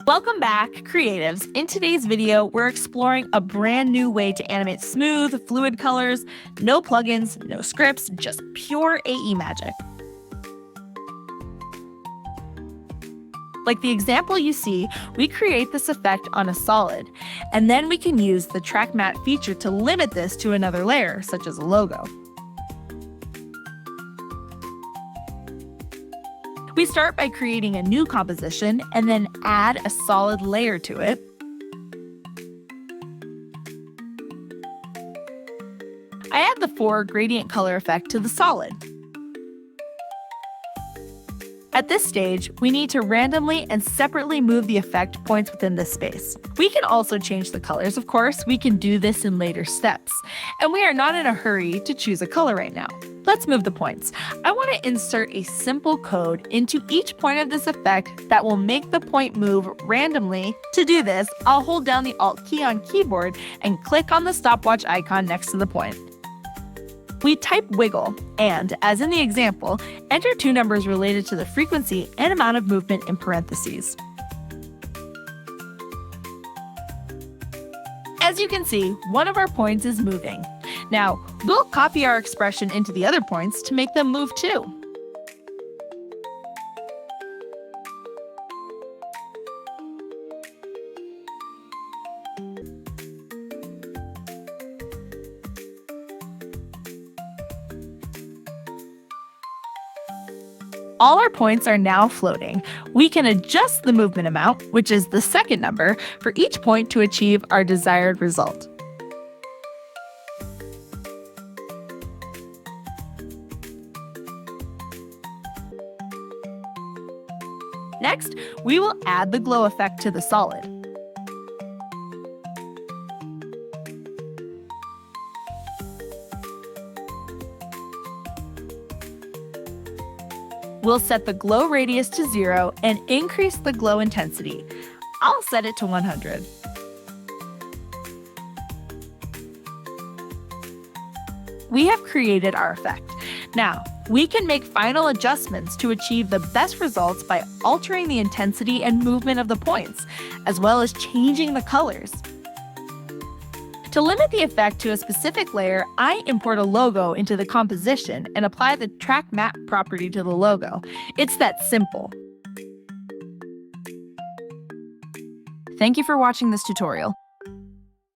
Welcome back, creatives. In today's video, we're exploring a brand new way to animate smooth, fluid colors, no plugins, no scripts, just pure AE magic. Like the example you see, we create this effect on a solid, and then we can use the track matte feature to limit this to another layer, such as a logo. We start by creating a new composition and then add a solid layer to it. I add the 4 gradient color effect to the solid. At this stage, we need to randomly and separately move the effect points within this space. We can also change the colors, of course. We can do this in later steps. And we are not in a hurry to choose a color right now. Let's move the points. I want to insert a simple code into each point of this effect that will make the point move randomly. To do this, I'll hold down the Alt key on keyboard and click on the stopwatch icon next to the point. We type wiggle and, as in the example, enter 2 numbers related to the frequency and amount of movement in parentheses. As you can see, one of our points is moving. Now, we'll copy our expression into the other points to make them move too. All our points are now floating. We can adjust the movement amount, which is the second number, for each point to achieve our desired result. Next, we will add the glow effect to the solid. We'll set the glow radius to 0 and increase the glow intensity. I'll set it to 100. We have created our effect. Now, we can make final adjustments to achieve the best results by altering the intensity and movement of the points, as well as changing the colors. To limit the effect to a specific layer, I import a logo into the composition and apply the track matte property to the logo. It's that simple. Thank you for watching this tutorial.